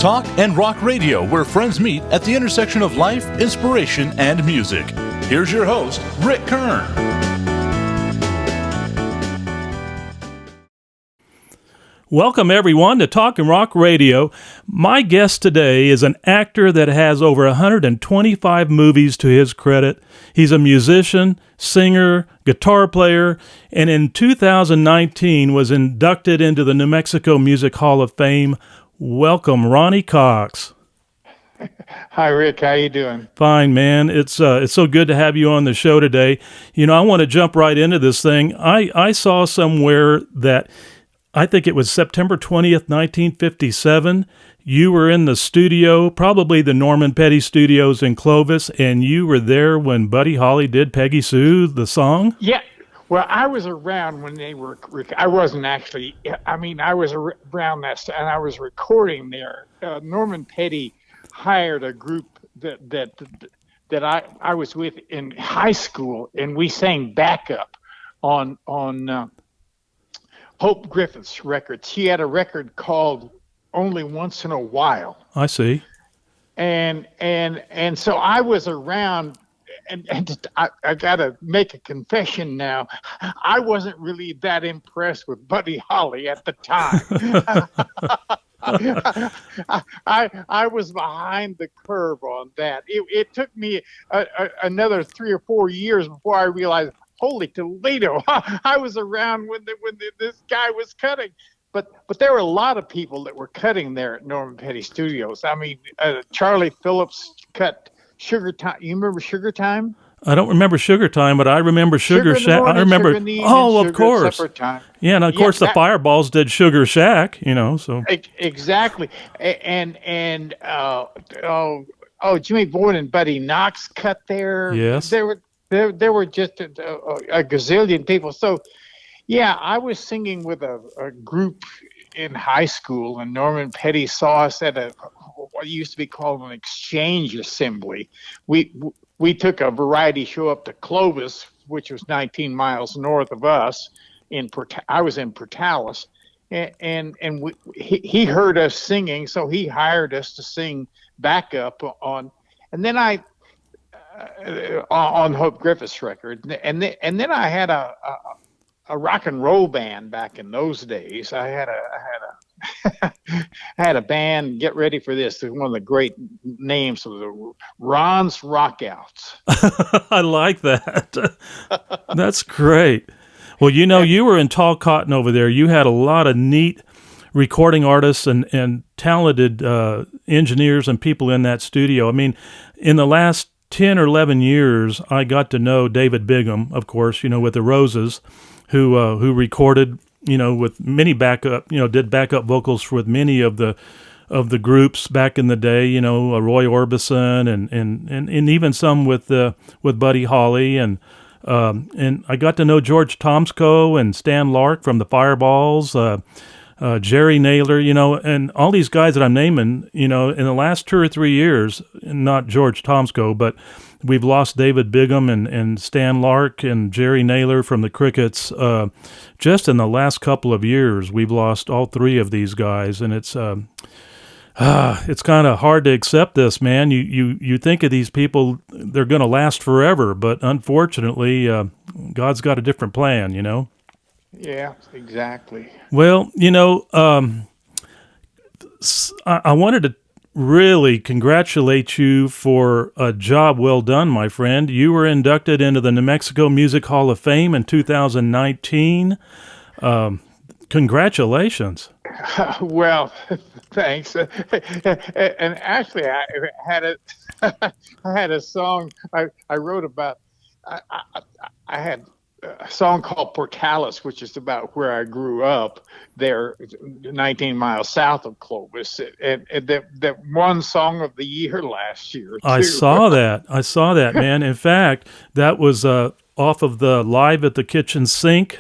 Talk and Rock Radio, where friends meet at the intersection of life, inspiration, and music. Here's your host, Rick Kern. Welcome, everyone, to Talk and Rock Radio. My guest today is an actor that has over 125 movies to his credit. He's a musician, singer, guitar player, and in 2019 was inducted into the New Mexico Music Hall of Fame. Welcome, Ronny Cox. Hi, Rick. How you doing? Fine, man. It's so good to have you on the show today. You know, I want to jump right into this thing. I saw somewhere that I think it was September 20th, 1957. You were in the studio, probably the Norman Petty Studios in Clovis, and you were there when Buddy Holly did Peggy Sue, the song? Yeah. Well, I was around when they were, I wasn't actually, I was around that, and I was recording there. Norman Petty hired a group that I was with in high school, and we sang backup on Hope Griffith's records. She had a record called Only Once in a While. I see. And so I was around, and I got to make a confession now. I wasn't really that impressed with Buddy Holly at the time. I was behind the curve on that. It took me another 3 or 4 years before I realized, holy Toledo, I was around when this guy was cutting. But there were a lot of people that were cutting there at Norman Petty Studios. I mean, Charlie Phillips cut Sugar Time. You remember Sugar Time? I don't remember Sugar Time, but I remember Sugar Shack. I remember. Of course. Yeah, and of course the Fireballs did Sugar Shack. You know, so exactly. And Jimmy Boyd and Buddy Knox cut there. Yes. There were just a gazillion people. So, yeah, I was singing with a group in high school, and Norman Petty saw us at what used to be called an exchange assembly. We took a variety show up to Clovis, which was 19 miles north of us. I was in Portalis, and he heard us singing, so he hired us to sing backup on, and then on Hope Griffith's record, and then I had a rock and roll band back in those days. I had a band. Get ready for this. One of the great names of the Ron's Rockouts. I like that. That's great. Well, you know, you were in Tall Cotton over there. You had a lot of neat recording artists and talented engineers and people in that studio. I mean, in the last 10 or 11 years, I got to know David Bigham, of course, you know, with the Roses, who recorded, you know, with many backup, you know, did backup vocals with many of the groups back in the day, you know, Roy Orbison and even some with Buddy Holly and I got to know George Tomsko and Stan Lark from the Fireballs, Jerry Naylor, you know, and all these guys that I'm naming, you know, in the last 2 or 3 years, not George Tomsko, but we've lost David Bigham and Stan Lark and Jerry Naylor from the Crickets. Just in the last couple of years, we've lost all three of these guys, and it's kind of hard to accept this, man. You think of these people, they're going to last forever, but unfortunately, God's got a different plan, you know? Yeah, exactly. Well, you know, I wanted to really congratulate you for a job well done, my friend. You were inducted into the New Mexico Music Hall of Fame in 2019. Congratulations. Well, thanks. And actually, I had a song I wrote about. I had a song called Portalis, which is about where I grew up there, 19 miles south of Clovis, and that won Song of the Year last year, too. I saw that, man. In fact, that was off of the Live at the Kitchen Sink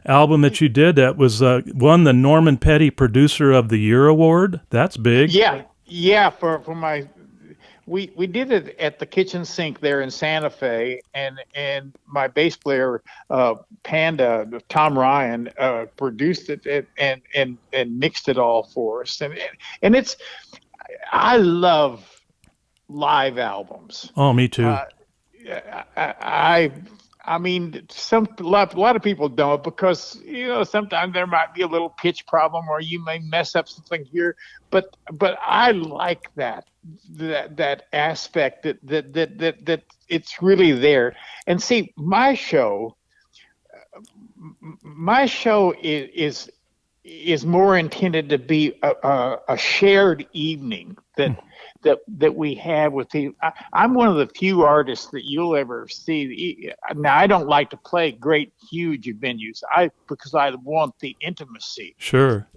album that you did. That was won the Norman Petty Producer of the Year award. That's big. Yeah, for my we did it at the kitchen sink there in Santa Fe, and my bass player Panda Tom Ryan produced it and mixed it all for us, and it's I love live albums. Oh, me too. Uh, I I mean, a lot of people don't because sometimes there might be a little pitch problem or you may mess up something here, but I like that aspect that it's really there. And see, my show is more intended to be a shared evening that we have with the. I'm one of the few artists that you'll ever see. Now, I don't like to play great, huge venues. Because I want the intimacy. Sure.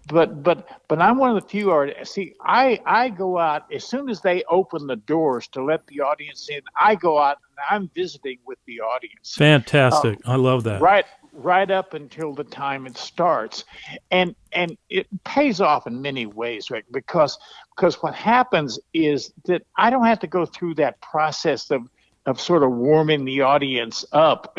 But I'm one of the few artists. See, I go out as soon as they open the doors to let the audience in. I go out and I'm visiting with the audience. Fantastic. I love that. Right up until the time it starts, and it pays off in many ways, Rick, because what happens is that I don't have to go through that process of sort of warming the audience up.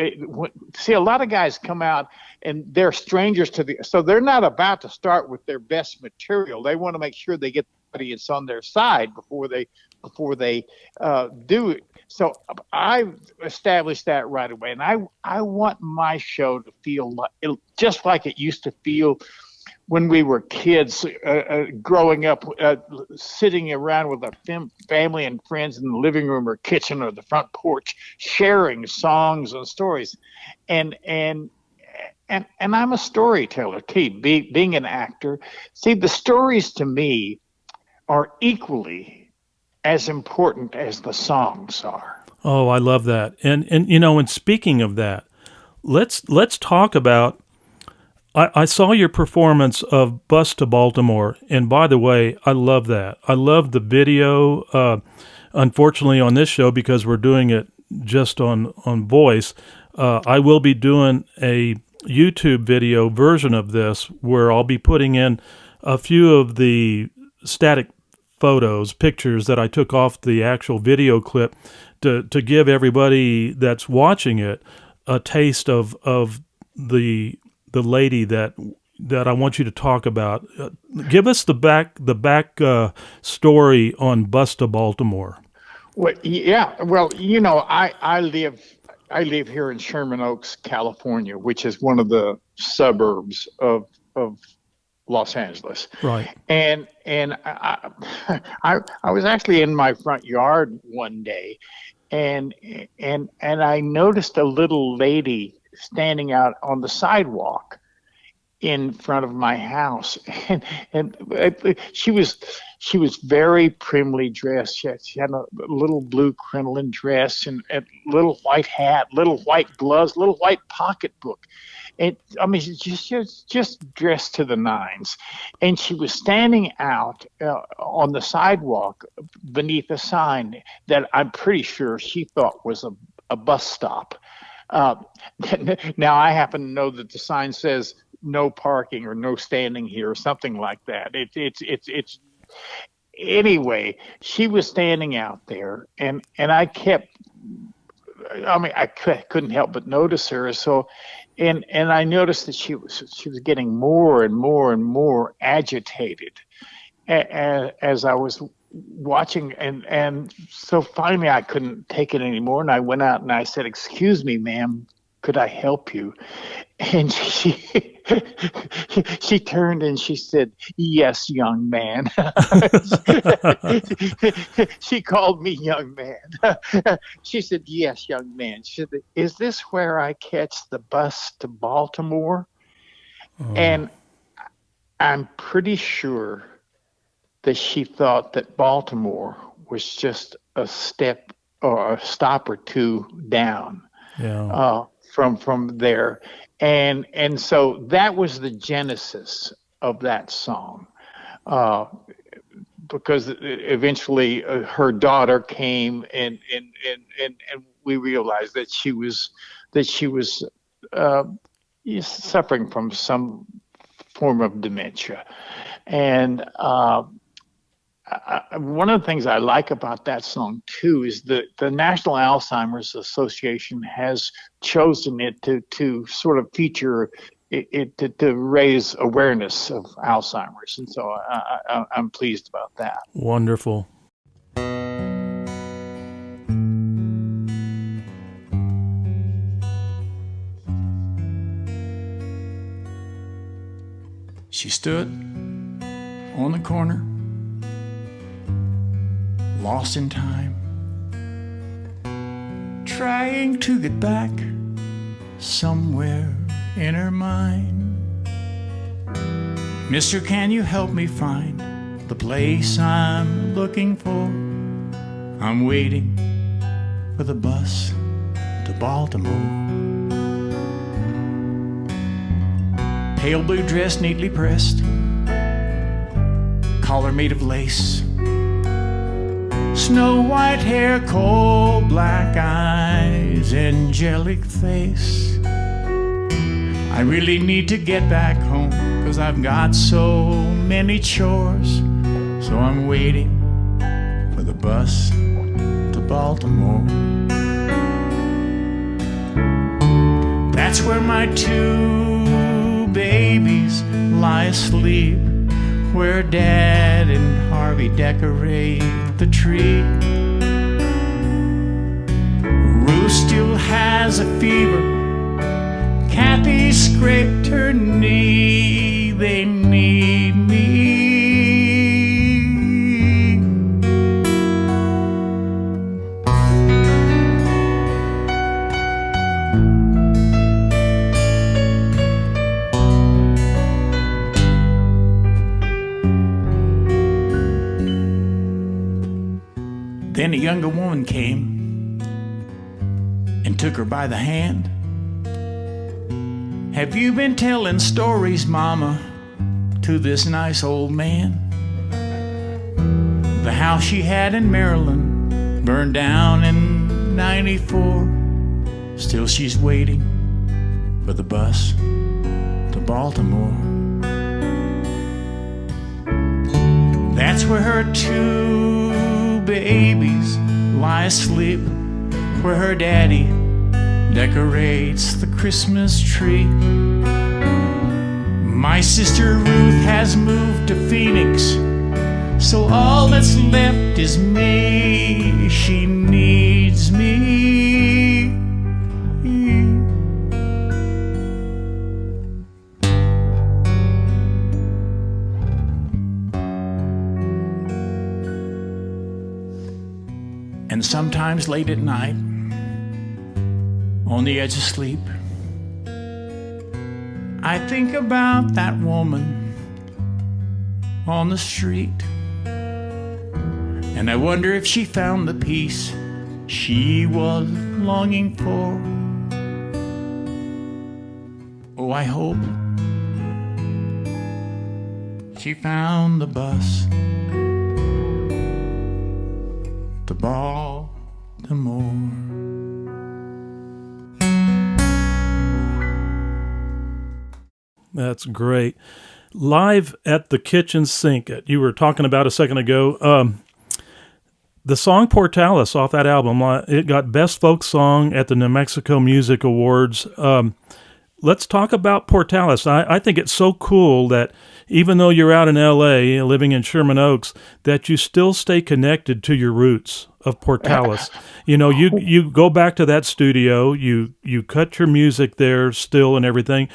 See, a lot of guys come out and they're strangers so they're not about to start with their best material. They want to make sure they get the audience on their side before they do it. So I established that right away, and I want my show to feel just like it used to feel when we were kids, growing up, sitting around with our family and friends in the living room or kitchen or the front porch, sharing songs and stories, and I'm a storyteller too, being an actor. See, the stories to me are equally as important as the songs are. Oh, I love that. And speaking of that, let's talk about. I saw your performance of Bus to Baltimore, and by the way, I love that. I love the video. Unfortunately, on this show, because we're doing it just on voice, I will be doing a YouTube video version of this where I'll be putting in a few of the static pictures that I took off the actual video clip to give everybody that's watching it a taste of the lady that I want you to talk about. Give us the back story on Bus to Baltimore. Well, yeah. Well, I live here in Sherman Oaks, California, which is one of the suburbs of Los Angeles. Right. And I was actually in my front yard one day, and I noticed a little lady standing out on the sidewalk in front of my house, and she was very primly dressed. She had a little blue crinoline dress and a little white hat, little white gloves, little white pocketbook. And I mean, she was just dressed to the nines, and she was standing out on the sidewalk beneath a sign that I'm pretty sure she thought was a bus stop. Now I happen to know that the sign says no parking or no standing here or something like that. It's anyway. She was standing out there, and I kept. I mean, I couldn't help but notice her. So, and I noticed that she was getting more and more and more agitated as I was watching, and so finally I couldn't take it anymore, and I went out and I said, "Excuse me, ma'am, could I help you?" And she turned and she said, "Yes, young man." She called me young man. She said, "Yes, young man." She said, "Is this where I catch the bus to Baltimore?" And I'm pretty sure that she thought that Baltimore was just a step or a stop or two down. Yeah. From there, and so that was the genesis of that song, because eventually her daughter came, and we realized that she was uh, suffering from some form of dementia, and one of the things I like about that song too is the National Alzheimer's Association has chosen it to sort of feature it to raise awareness of Alzheimer's, and so I'm pleased about that. Wonderful. She stood on the corner, lost in time, trying to get back somewhere in her mind. Mister, can you help me find the place I'm looking for? I'm waiting for the bus to Baltimore. Pale blue dress neatly pressed, collar made of lace, snow white hair, coal black eyes, angelic face. I really need to get back home, 'cause I've got so many chores. So I'm waiting for the bus to Baltimore. That's where my two babies lie asleep, where Dad and Harvey decorate the tree. Ruth still has a fever, Kathy scraped her knee. They need me. Then a younger woman came and took her by the hand. Have you been telling stories, Mama, to this nice old man? The house she had in Maryland burned down in '94. Still she's waiting for the bus to Baltimore. That's where her two babies lie asleep, where her daddy decorates the Christmas tree. My sister Ruth has moved to Phoenix, so all that's left is me. She needs me. And sometimes late at night, on the edge of sleep, I think about that woman on the street, and I wonder if she found the peace she was longing for. Oh, I hope she found the bus to Baltimore. That's great. Live at the kitchen sink, you were talking about a second ago. The song Portalis off that album, it got Best Folk Song at the New Mexico Music Awards. Let's talk about Portalis. I think it's so cool that even though you're out in L.A., living in Sherman Oaks, that you still stay connected to your roots of Portalis. You know, you go back to that studio, you cut your music there still and everything.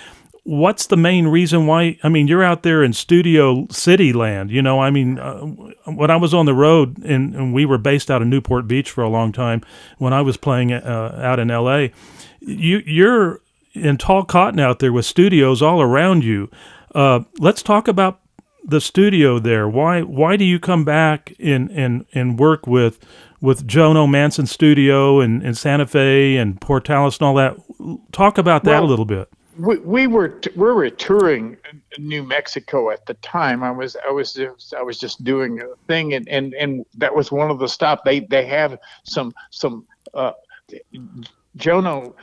What's the main reason why? I mean, you're out there in Studio City land, you know. I mean, when I was on the road, and we were based out of Newport Beach for a long time, when I was playing out in L.A., you're in tall cotton out there with studios all around you. Let's talk about the studio there. Why do you come back and work with Jono Manson Studio in Santa Fe and Portalis and all that? Talk about that a little bit. We were touring New Mexico at the time. I was just doing a thing, and that was one of the stops. They have some Jono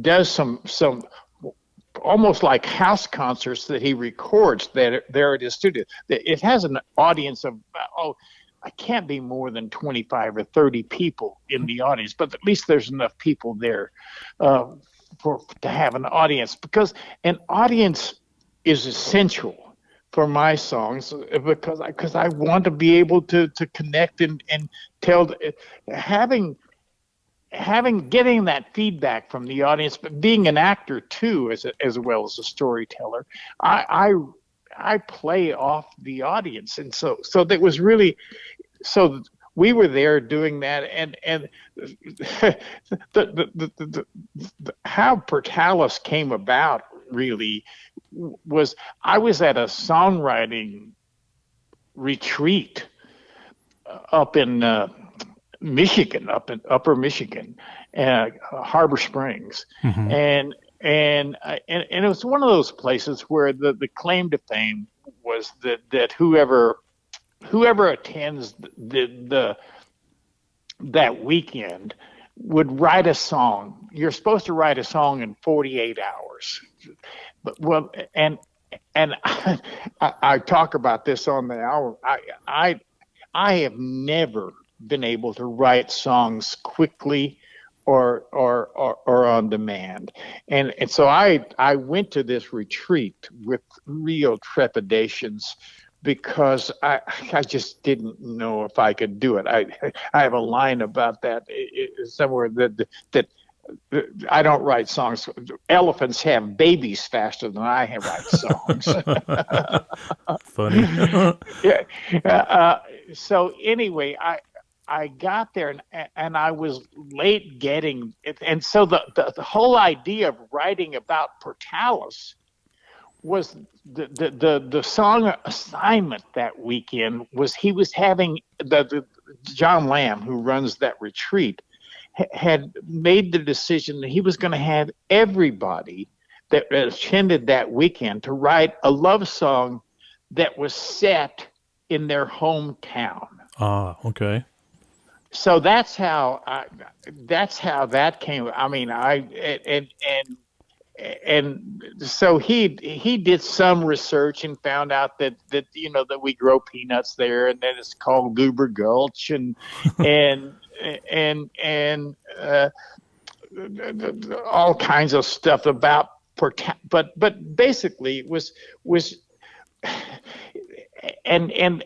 does some almost like house concerts that he records there at his studio. It has an audience of, I can't be more than 25 or 30 people in the audience, but at least there's enough people there to have an audience, because an audience is essential for my songs, because I want to be able to connect and tell, getting that feedback from the audience, but being an actor too, as well as a storyteller, I play off the audience, and so that was really, so we were there doing that, and the how Portalis came about really was, I was at a songwriting retreat up in Michigan, up in Upper Michigan, Harbor Springs, and it was one of those places where the claim to fame was that whoever attends that weekend would write a song. You're supposed to write a song in 48 hours. And I talk about this on the hour. I have never been able to write songs quickly or on demand, and so I went to this retreat with real trepidations, because I just didn't know if I could do it. I have a line about that somewhere that I don't write songs. Elephants have babies faster than I have write songs. Funny. Yeah. So anyway, I got there and I was late getting it, and so the whole idea of writing about Portalis was the song assignment that weekend was, he was having the John Lamb, who runs that retreat, had made the decision that he was going to have everybody that attended that weekend to write a love song that was set in their hometown. Ah, okay. So that's how that came. I mean, and so he did some research and found out that that we grow peanuts there, and that it's called Goober Gulch, and all kinds of stuff about but basically it was and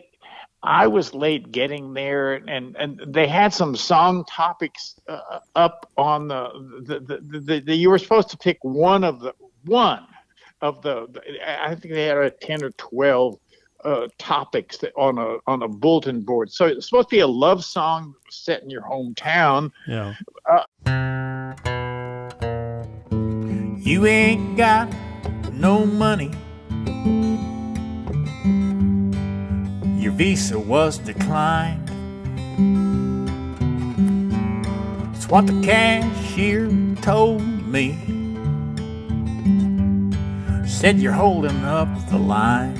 I was late getting there, and they had some song topics up on the you were supposed to pick one of the I think they had 10 or 12 topics on a bulletin board. So it's supposed to be a love song set in your hometown. Yeah. You ain't got no money. Your visa was declined. It's what the cashier told me. Said you're holding up the line.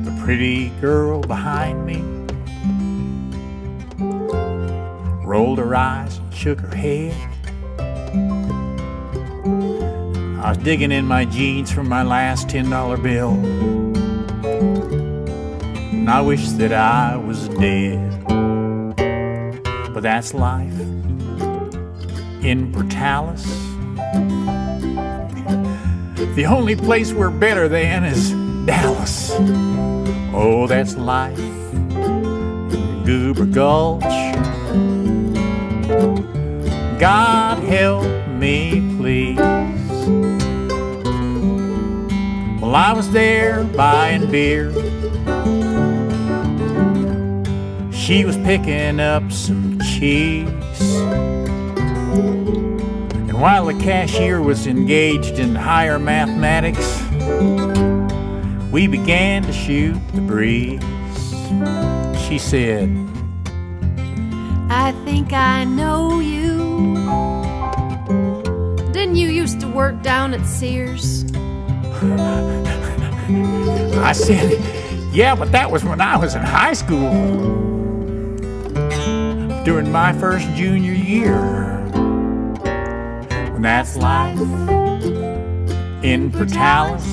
The pretty girl behind me rolled her eyes and shook her head. I was digging in my jeans for my last $10 bill, and I wish that I was dead. But that's life in Portalis. The only place we're better than is Dallas. Oh, that's life in Goober Gulch. God help me, please. Well, I was there buying beer. She was picking up some cheese. And while the cashier was engaged in higher mathematics, we began to shoot the breeze. She said, I think I know you. Didn't you used to work down at Sears? I said, yeah, but that was when I was in high school, during my first junior year. That's life in Portalis.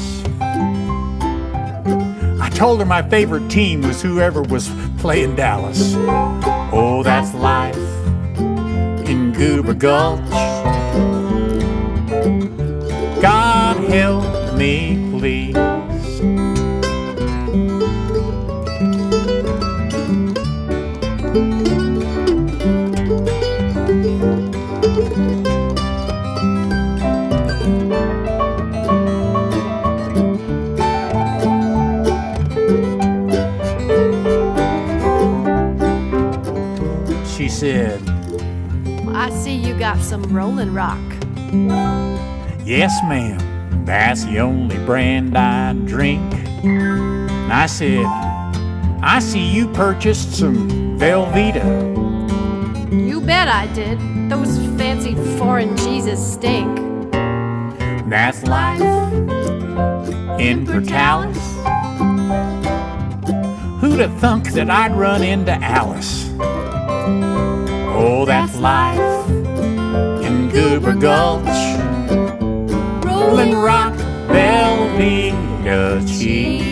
I told her my favorite team was whoever was playing Dallas. Oh, that's life in Goober Gulch. God help me, please. She said, I see you got some Rolling Rock. yes, ma'am, that's the only brand I drink. And I said, I see you purchased some Velveeta. You bet I did. Those fancy foreign cheeses stink. That's life in Portalis. Who'd have thunk that I'd run into Alice? Oh, that's life in Goober Gulch. Rolling Rock, Velveeta cheese.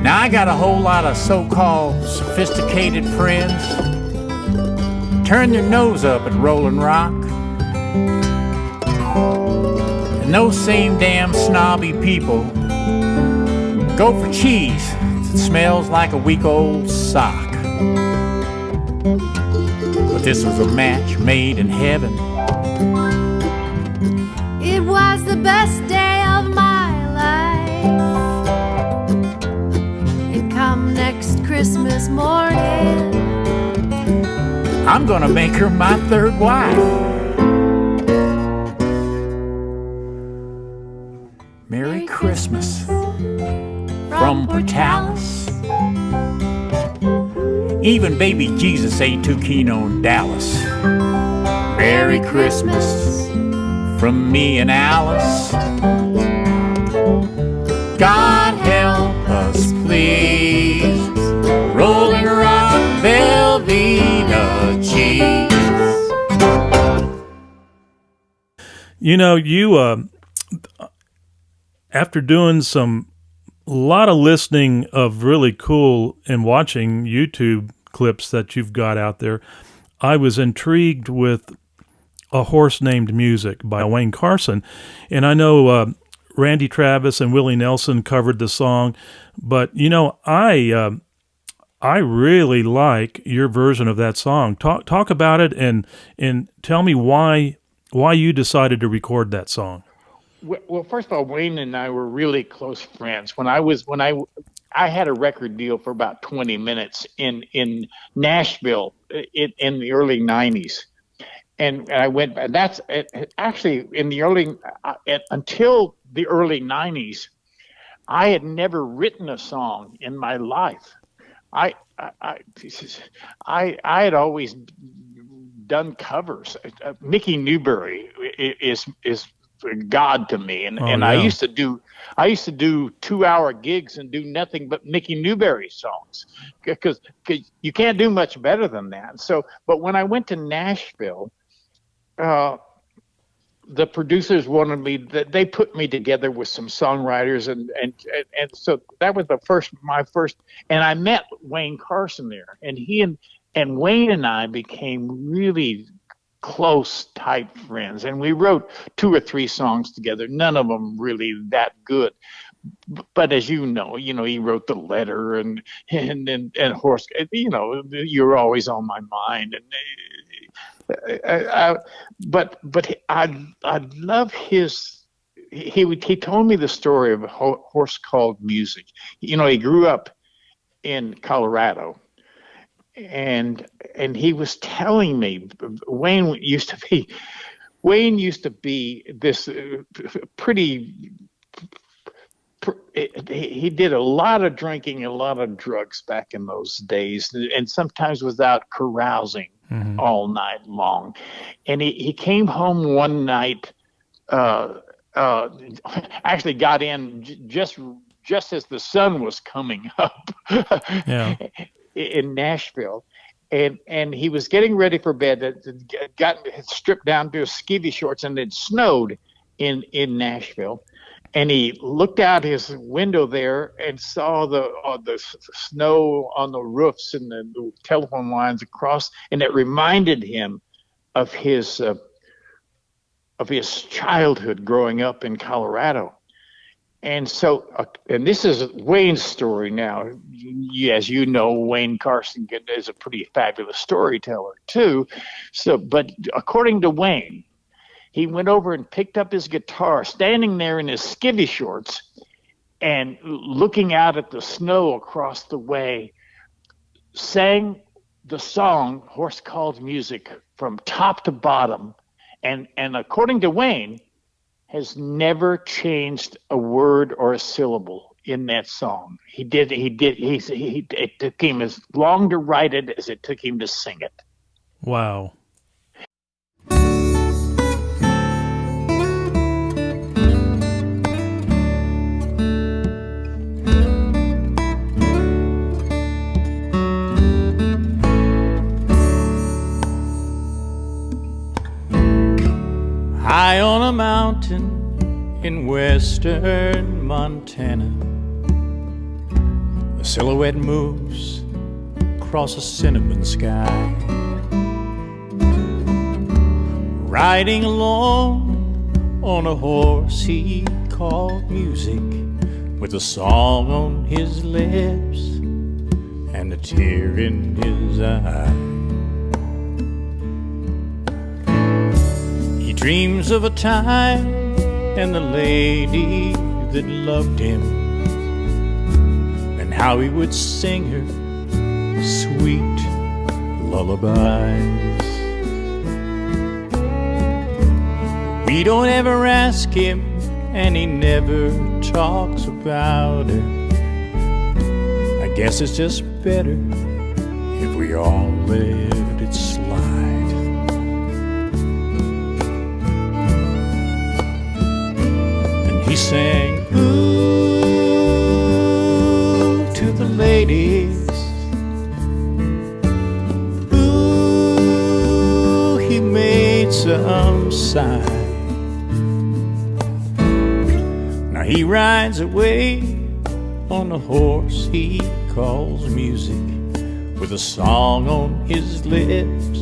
Now I got a whole lot of so-called sophisticated friends. Turn their nose up at Rolling Rock. And those same damn snobby people go for cheese that smells like a week-old sock. But this was a match made in heaven. It was the best day of my life. And come next Christmas morning, I'm gonna make her my third wife. Merry Christmas from Portalis. Even baby Jesus ain't too keen on Dallas. Merry Christmas from me and Alice. God help us, please. Rolling Rock, Velveeta cheese. You know, you after doing a lot of listening of really cool and watching YouTube clips that you've got out there, I was intrigued with A Horse Named Music by Wayne Carson. And I know Randy Travis and Willie Nelson covered the song, but you know, I really like your version of that song. Talk about it and tell me why you decided to record that song. Well, first of all, Wayne and I were really close friends. When I had a record deal for about 20 minutes in Nashville in the early 90s. And I went, and that's actually in the until the early 90s, I had never written a song in my life. I had always done covers. Mickey Newbury is God to me, and yeah. I used to do 2-hour gigs and do nothing but Mickey Newbury songs because you can't do much better than that. So, but when I went to Nashville, the producers wanted me that they put me together with some songwriters and so that was my first, and I met Wayne Carson there, and he and Wayne and I became really close, tight friends, and we wrote 2 or 3 songs together. None of them really that good, but as you know, he wrote The Letter and Horse. You're always on my mind, and but I love his. He told me the story of a horse called Music. He grew up in Colorado. And he was telling me Wayne used to be this pretty. He did a lot of drinking, a lot of drugs back in those days, and sometimes without carousing all night long. And he came home one night, actually got in just as the sun was coming up. Yeah. In Nashville, and he was getting ready for bed. Had stripped down to his skivvy shorts, and it snowed in Nashville. And he looked out his window there and saw the snow on the roofs and the telephone lines across, and it reminded him of his childhood growing up in Colorado. And so, and this is Wayne's story now. As you know, Wayne Carson is a pretty fabulous storyteller too. So, but according to Wayne, he went over and picked up his guitar, standing there in his skivvy shorts and looking out at the snow across the way, sang the song Horse Called Music from top to bottom. And according to Wayne, has never changed a word or a syllable in that song. It took him as long to write it as it took him to sing it. Wow. High on a mountain in western Montana, a silhouette moves across a cinnamon sky. Riding along on a horse he called music, with a song on his lips and a tear in his eye. Dreams of a time and the lady that loved him, and how he would sing her sweet lullabies. We don't ever ask him, and he never talks about her. I guess it's just better if we all let it slide. He sang, ooh, to the ladies. Ooh, he made some sigh. Now he rides away on a horse he calls music, with a song on his lips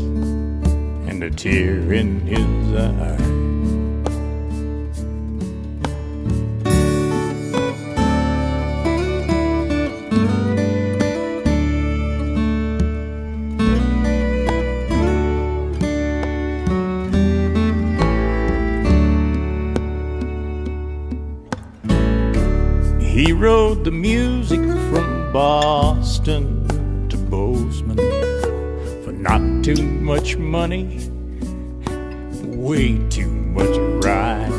and a tear in his eye. He rode the music from Boston to Bozeman for not too much money, way too much ride.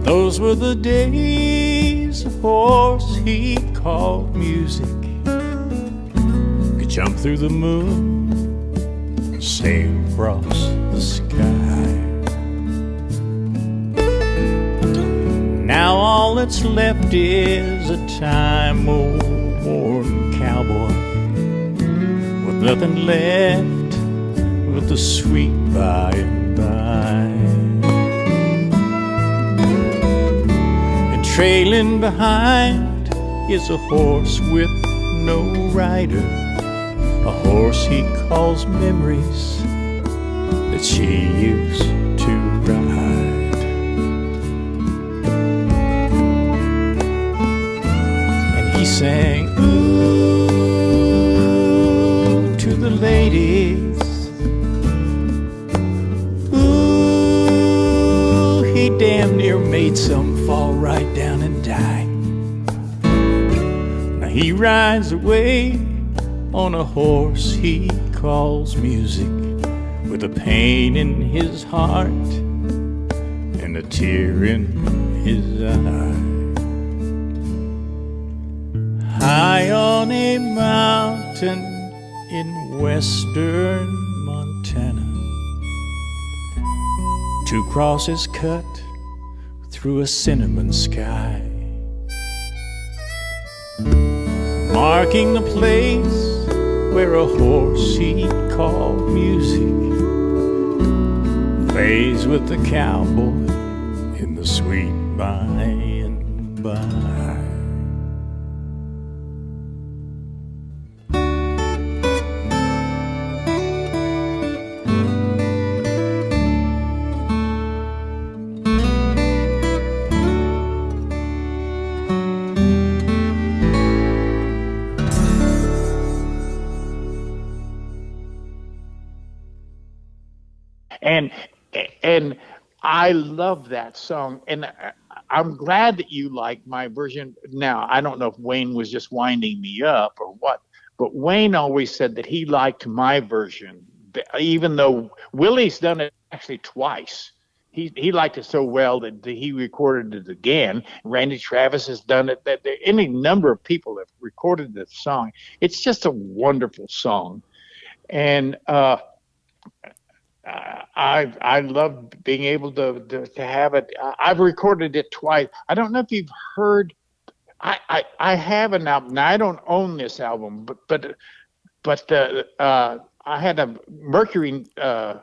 Those were the days a horse he called music could jump through the moon and sail across the sky. Now all that's left is a time-old worn cowboy with nothing left but the sweet by and by. And trailing behind is a horse with no rider, a horse he calls memories that she used to ride. He sang, ooh, to the ladies. Ooh, he damn near made some fall right down and die. Now he rides away on a horse he calls music, with a pain in his heart and a tear in his eye. High on a mountain in western Montana, two crosses cut through a cinnamon sky, marking the place where a horse he called music plays with the cowboy in the sweet by and by. And I love that song, and I'm glad that you like my version. Now, I don't know if Wayne was just winding me up or what, but Wayne always said that he liked my version, even though Willie's done it actually twice. He liked it so well that he recorded it again. Randy Travis has done it. That any number of people have recorded this song. It's just a wonderful song, and I love being able to have it. I've recorded it twice. I don't know if you've heard. I have an album. Now I don't own this album, but I had a Mercury. I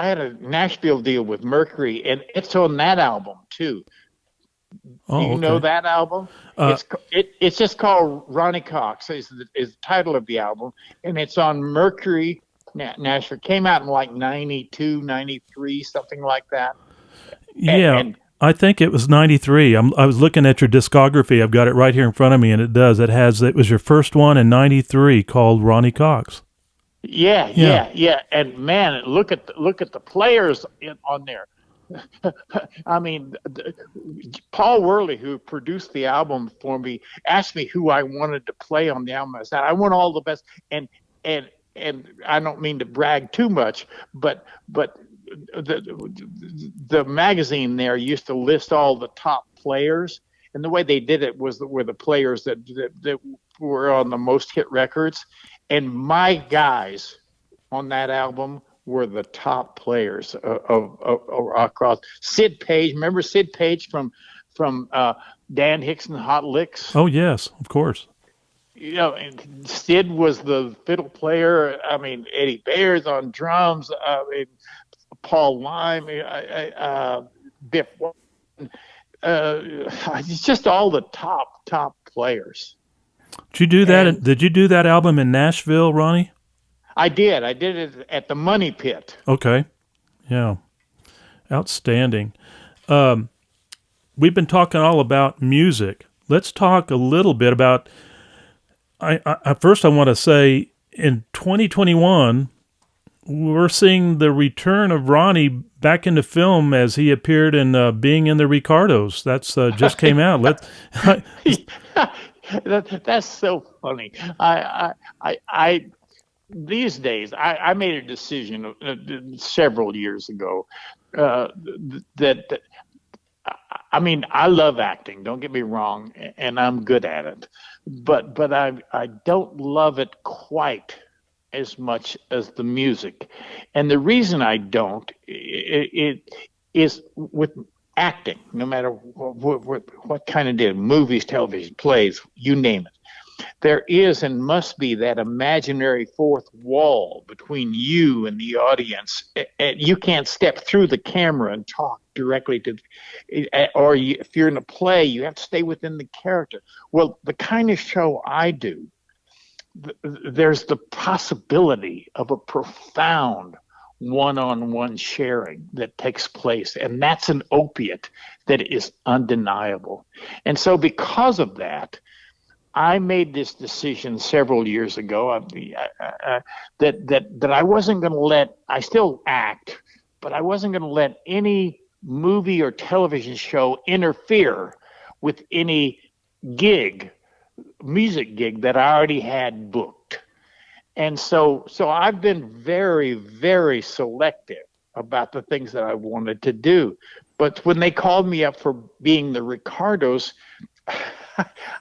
had a Nashville deal with Mercury, and it's on that album too. Oh, Do you know that album? It's just called Ronny Cox is the title of the album, and it's on Mercury. Nashville came out in like 92, 93, something like that. Yeah, and I think it was 93. I was looking at your discography. I've got it right here in front of me, and it does. It was your first one in 93 called Ronny Cox. Yeah. And man, look at the players on there. I mean, Paul Worley, who produced the album for me, asked me who I wanted to play on the album. I said I want all the best, and I don't mean to brag too much, but the magazine there used to list all the top players, and the way they did it were the players that were on the most hit records, and my guys on that album were the top players of across. Sid Page, remember Sid Page from Dan Hicks and the Hot Licks? Oh yes, of course. You know, and Sid was the fiddle player. I mean, Eddie Bayer's on drums. I mean, Paul Lime, Biff. It's just all the top players. Did you do that? Did you do that album in Nashville, Ronnie? I did. I did it at the Money Pit. Okay, yeah, outstanding. We've been talking all about music. Let's talk a little bit about. First, I want to say in 2021, we're seeing the return of Ronnie back into film as he appeared in Being in the Ricardos. That's just came out. That's so funny. I these days I made a decision several years ago that. I mean, I love acting. Don't get me wrong, and I'm good at it, but I don't love it quite as much as the music, and the reason I don't it is with acting. No matter what kind of deal, movies, television, plays, you name it. There is and must be that imaginary fourth wall between you and the audience. And you can't step through the camera and talk directly to, if you're in a play, you have to stay within the character. Well, the kind of show I do, there's the possibility of a profound one-on-one sharing that takes place, and that's an opiate that is undeniable. And so because of that, I made this decision several years ago that I wasn't going to let, I still act, but I wasn't going to let any movie or television show interfere with any music gig that I already had booked. And so I've been very, very selective about the things that I wanted to do. But when they called me up for Being the Ricardos,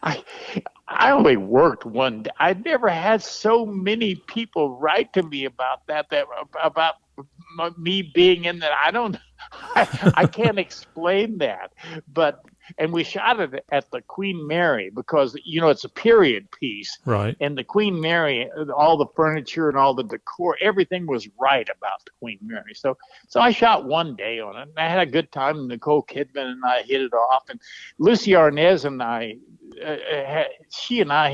I only worked one day. I've never had so many people write to me about about me being in that. I can't explain that, but and we shot it at the Queen Mary because it's a period piece, Right. and the Queen Mary, all the furniture and all the decor, everything was right about the Queen Mary. So I shot one day on it, and I had a good time. Nicole Kidman and I hit it off, and Lucy Arnaz and I, she and I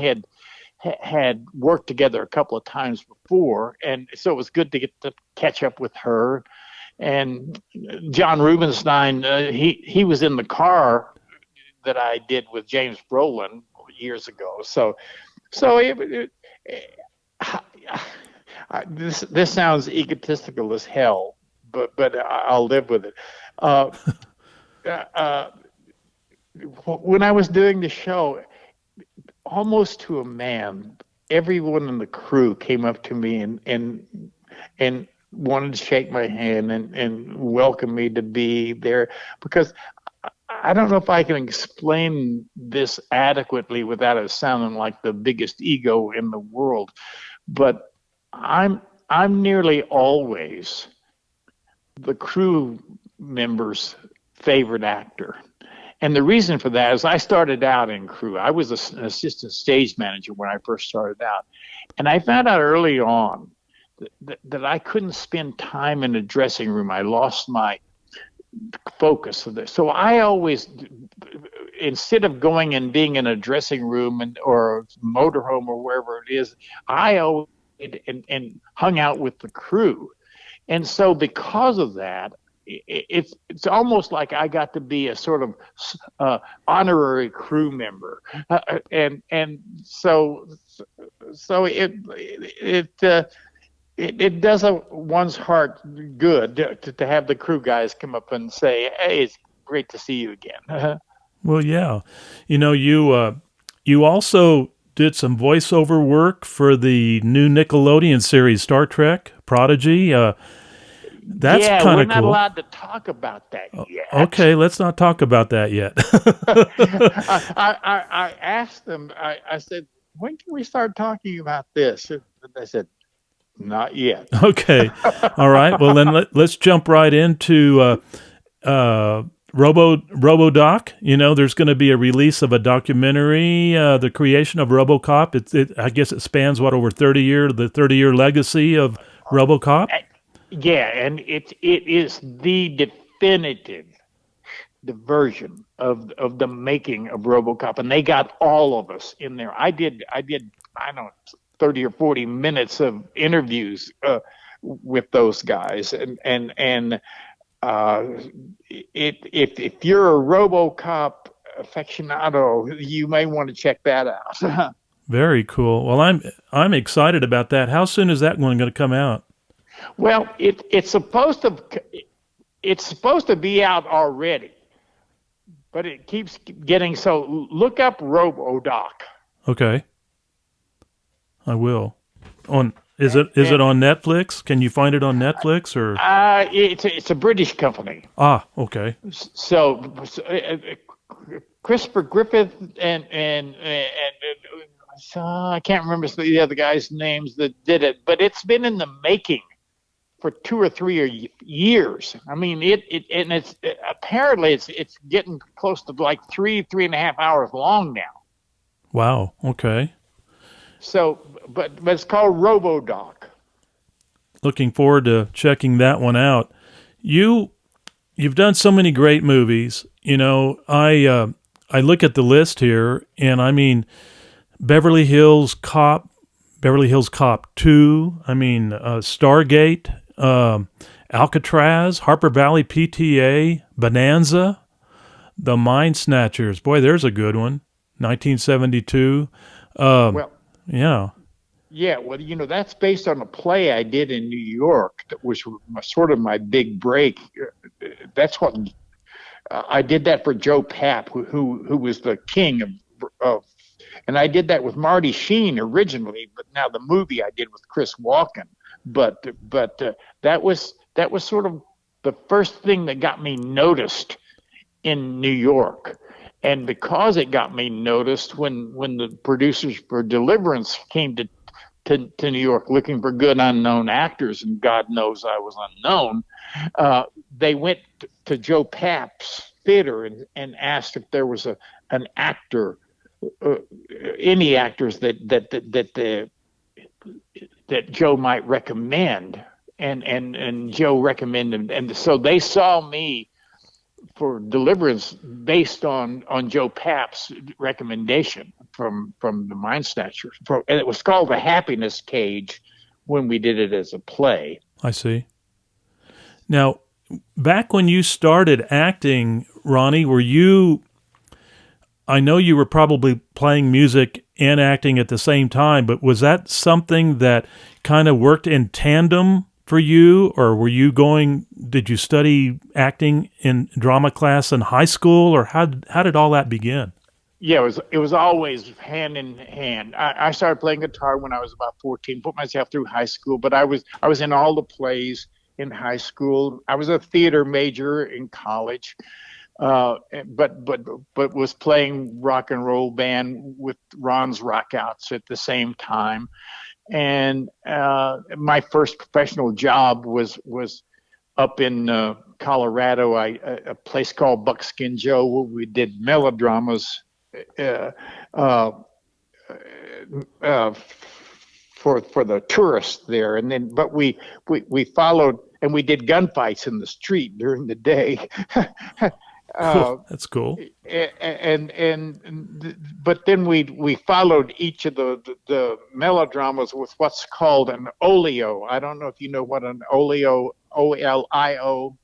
had worked together a couple of times before, and so it was good to get to catch up with her. And John Rubinstein, he was in the car that I did with James Brolin years ago. So this sounds egotistical as hell, but I'll live with it. When I was doing the show, almost to a man, everyone in the crew came up to me and wanted to shake my hand and welcome me to be there, because I don't know if I can explain this adequately without it sounding like the biggest ego in the world, but I'm nearly always the crew member's favorite actor. And the reason for that is I started out in crew. I was an assistant stage manager when I first started out. And I found out early on that I couldn't spend time in a dressing room. I lost my focus of this. So I always, instead of going and being in a dressing room or a motorhome or wherever it is, I always and hung out with the crew. And so because of that, it's almost like I got to be a sort of honorary crew member, and so it does one's heart good to have the crew guys come up and say, "Hey, it's great to see you again." Well, yeah, you also did some voiceover work for the new Nickelodeon series Star Trek Prodigy. That's kind of cool. We're not allowed to talk about that yet. Okay, let's not talk about that yet. I asked them, I said, when can we start talking about this? And they said, not yet. Okay. All right. Well, then let's jump right into RoboDoc. There's going to be a release of a documentary, the creation of RoboCop. I guess it spans, over 30 years, the 30-year legacy of RoboCop? Yeah, and it is the definitive version of the making of RoboCop, and they got all of us in there. I did I don't know, 30 or 40 minutes of interviews with those guys, and if you're a RoboCop aficionado, you may want to check that out. Very cool. Well, I'm excited about that. How soon is that one going to come out? Well, it's supposed to be out already, but it keeps getting so. Look up RoboDoc. Okay, I will. Is it on Netflix? Can you find it on Netflix or? It's a British company. Ah, okay. So Christopher Griffith and so I can't remember the other guys' names that did it, but it's been in the making for 2 or 3 years. I mean, it's apparently it's getting close to like 3.5 hours long now. Wow. Okay. So, but it's called RoboDoc. Looking forward to checking that one out. You've done so many great movies. I look at the list here, and I mean, Beverly Hills Cop 2. I mean, Stargate, Alcatraz, Harper Valley PTA, Bonanza, The Mind Snatchers. Boy, there's a good one. 1972. Well, yeah. Yeah, well, that's based on a play I did in New York that was sort of my big break. That's what I did that for Joe Papp, who was the king of, and I did that with Marty Sheen originally, but now the movie I did with Chris Walken. But that was sort of the first thing that got me noticed in New York. And because it got me noticed, when the producers for Deliverance came to New York looking for good unknown actors, and God knows I was unknown, they went to Joe Papp's theater and asked if there was an actor, any actors that Joe might recommend, and Joe recommended, and so they saw me for Deliverance based on Joe Papp's recommendation from the Mind Snatchers, and it was called The Happiness Cage when we did it as a play. I see. Now, back when you started acting, Ronny, I know you were probably playing music and acting at the same time, but was that something that kind of worked in tandem for you, or did you study acting in drama class in high school, or how did all that begin? Yeah, it was always hand in hand. I started playing guitar when I was about 14, put myself through high school, but I was in all the plays in high school. I was a theater major in college. But was playing rock and roll band with Ron's Rockouts at the same time, and my first professional job was up in Colorado, a place called Buckskin Joe, where we did melodramas for the tourists there, and then but we followed, and we did gunfights in the street during the day. Cool. That's cool. But then we followed each of the melodramas with what's called an olio. I don't know if you know what an olio, OLIO,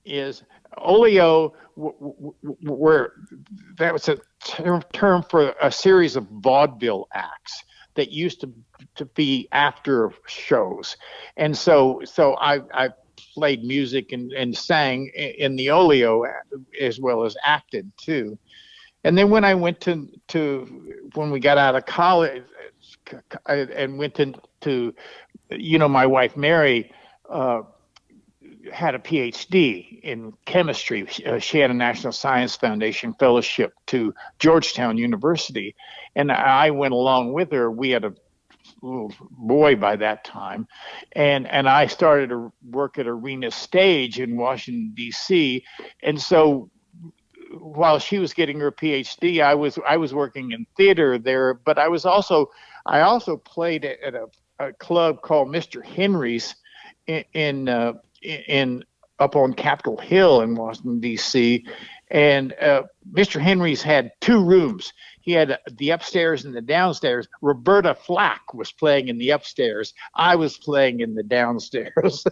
is. Olio, where that was a term for a series of vaudeville acts that used to be after shows, and so I played music and sang in the olio as well as acted too. And then when I went when we got out of college and went to my wife Mary had a PhD in chemistry. She had a National Science Foundation fellowship to Georgetown University, and I went along with her. We had a little boy by that time, and I started to work at Arena Stage in Washington D.C. And so while she was getting her PhD, I was working in theater there, but I also played at a club called Mr. Henry's in up on Capitol Hill in Washington D.C. And Mr. Henry's had two rooms. He had the upstairs and the downstairs. Roberta Flack was playing in the upstairs. I was playing in the downstairs.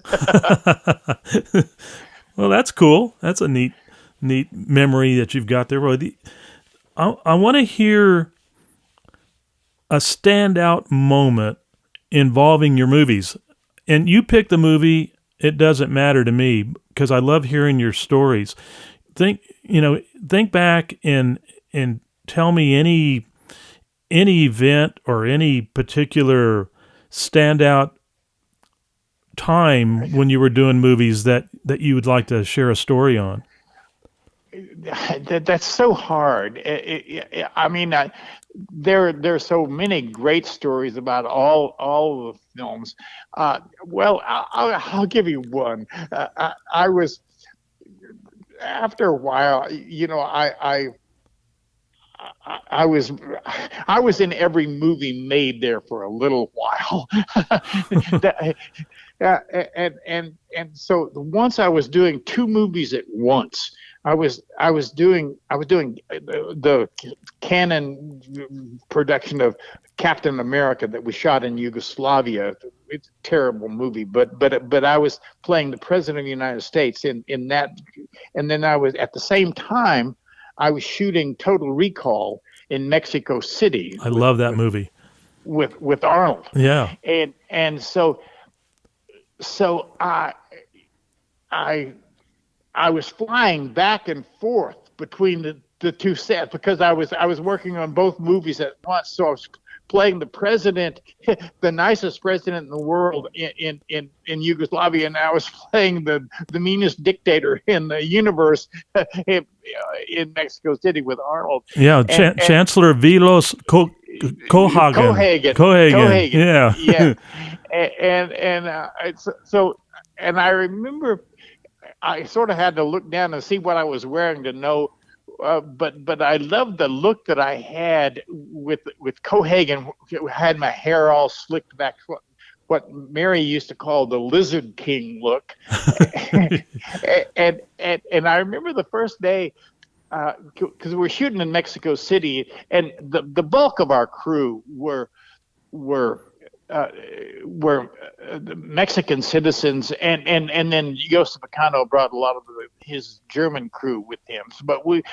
Well, that's cool. That's a neat memory that you've got there, Roy. I want to hear a standout moment involving your movies. And you pick the movie, it doesn't matter to me, because I love hearing your stories. Think back and tell me any event or any particular standout time when you were doing movies that you would like to share a story on. That's so hard. There's so many great stories about all the films. Well, I'll give you one. I was, after a while, I was in every movie made there for a little while. And so once I was doing two movies at once. I was doing the Canon production of Captain America that we shot in Yugoslavia. It's a terrible movie, but I was playing the President of the United States in that, and then I was at the same time I was shooting Total Recall in Mexico City. I love that movie with Arnold. Yeah, and so I was flying back and forth between the two sets because I was working on both movies at once. So I was playing the president, the nicest president in the world in Yugoslavia, and I was playing the meanest dictator in the universe in Mexico City with Arnold. Yeah, Chancellor Vilos Cohaagen. Cohaagen. Yeah. Yeah. And I remember I sort of had to look down and see what I was wearing to know. But I loved the look that I had with Cohaagen. Had my hair all slicked back, what Mary used to call the Lizard King look. and I remember the first day, because we're shooting in Mexico City, and the bulk of our crew were the Mexican citizens, and then Joseph Acano brought a lot of his German crew with him. But we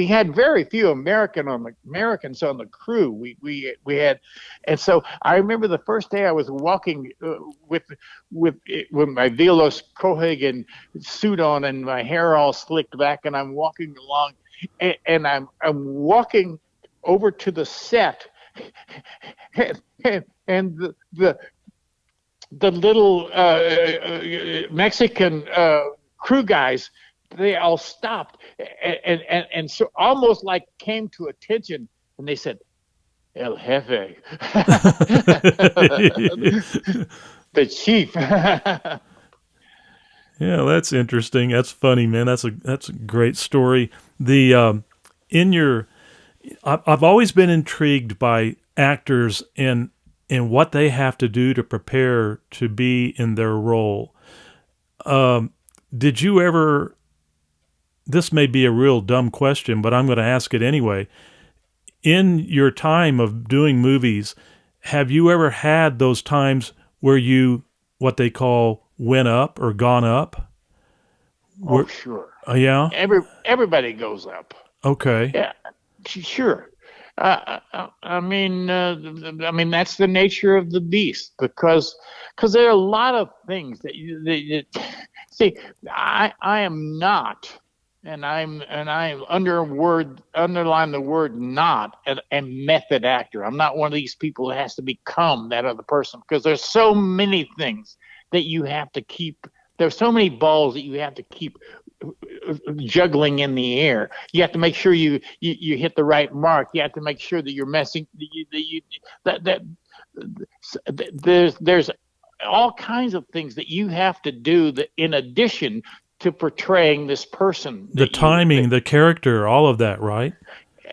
had very few Americans on the crew. We had, and so I remember the first day I was walking with my Vilos Cohaagen suit on and my hair all slicked back, and I'm walking along, and I'm walking over to the set. And the little Mexican crew guys, they all stopped and so almost like came to attention, and they said, "El Jefe," the chief. Yeah, that's interesting. That's funny, man. That's a great story. I've always been intrigued by actors and what they have to do to prepare to be in their role. Did you ever? This may be a real dumb question, but I'm going to ask it anyway. In your time of doing movies, have you ever had those times where you, what they call, went up or gone up? Oh, sure. Yeah. Everybody goes up. Okay. Yeah, sure. I mean, that's the nature of the beast, because there are a lot of things that you see. I am not, and I underline the word not, a method actor. I'm not one of these people that has to become that other person, because there's so many things that you have to keep. There's so many balls that you have to keep juggling in the air. You have to make sure you hit the right mark. You have to make sure that you're there's all kinds of things that you have to do that in addition to portraying this person. The timing, the character, all of that, right?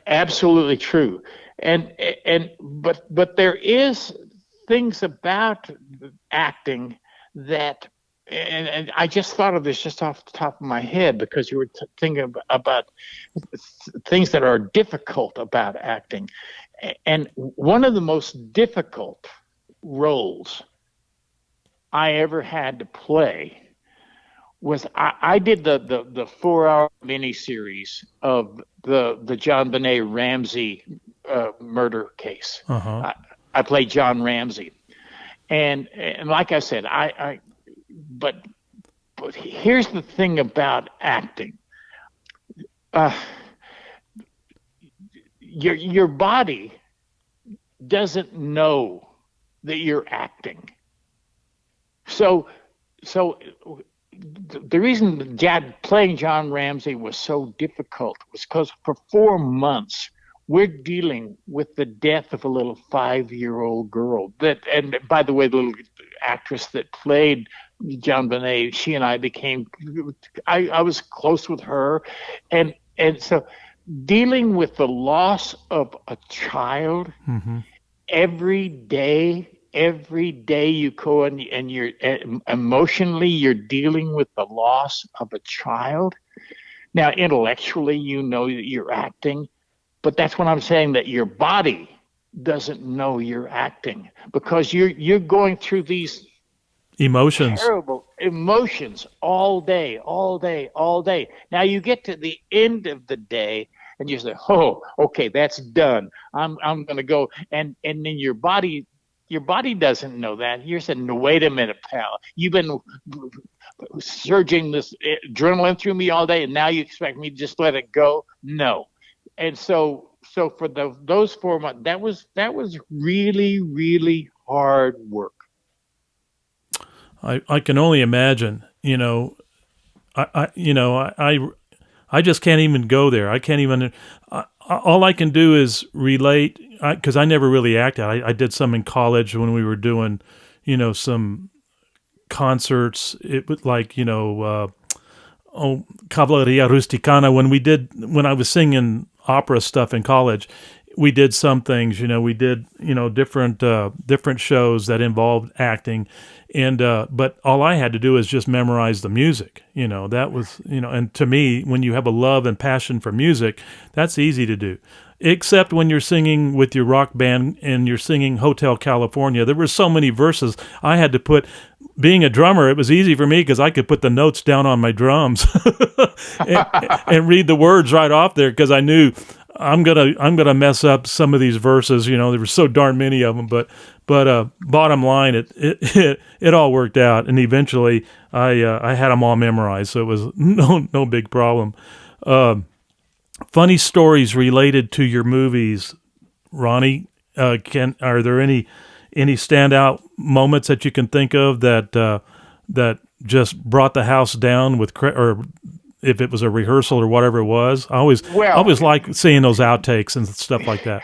Absolutely true. But there is things about acting that. And I just thought of this just off the top of my head, because you were thinking about things that are difficult about acting. And one of the most difficult roles I ever had to play was I did the 4-hour miniseries of the John Benet Ramsey murder case. Uh-huh. I played John Ramsey, and like I said, But here's the thing about acting. Your body doesn't know that you're acting. So the reason playing John Ramsey was so difficult was because for 4 months we're dealing with the death of a little 5-year-old girl. And by the way, the little actress that played John Benet, she and I became, I was close with her. And so dealing with the loss of a child, mm-hmm. every day you go and you're emotionally, you're dealing with the loss of a child. Now, intellectually, you know that you're acting, but that's what I'm saying, that your body doesn't know you're acting, because you're going through these terrible emotions all day. Now you get to the end of the day and you say, "Oh, okay, that's done. I'm going to go." And then your body doesn't know that. You're saying, "No, wait a minute, pal. You've been surging this adrenaline through me all day, and now you expect me to just let it go?" No. And so for those 4 months, that was really, really hard work. I can only imagine. I just can't even go there. I can't even. All I can do is relate, because I never really acted. I did some in college when we were doing, some concerts. It was like Cavalleria Rusticana. When I was singing opera stuff in college, we did some things. We did different shows that involved acting, and but all I had to do is just memorize the music. That was and to me, when you have a love and passion for music, that's easy to do. Except when you're singing with your rock band and you're singing Hotel California, there were so many verses I had to put. Being a drummer, it was easy for me because I could put the notes down on my drums and read the words right off there because I knew I'm gonna mess up some of these verses. There were so darn many of them, but bottom line, it all worked out, and eventually I had them all memorized, so it was no big problem. Funny stories related to your movies, Ronnie. Are there any standout moments that you can think of that just brought the house down or if it was a rehearsal or whatever it was? I always like seeing those outtakes and stuff like that.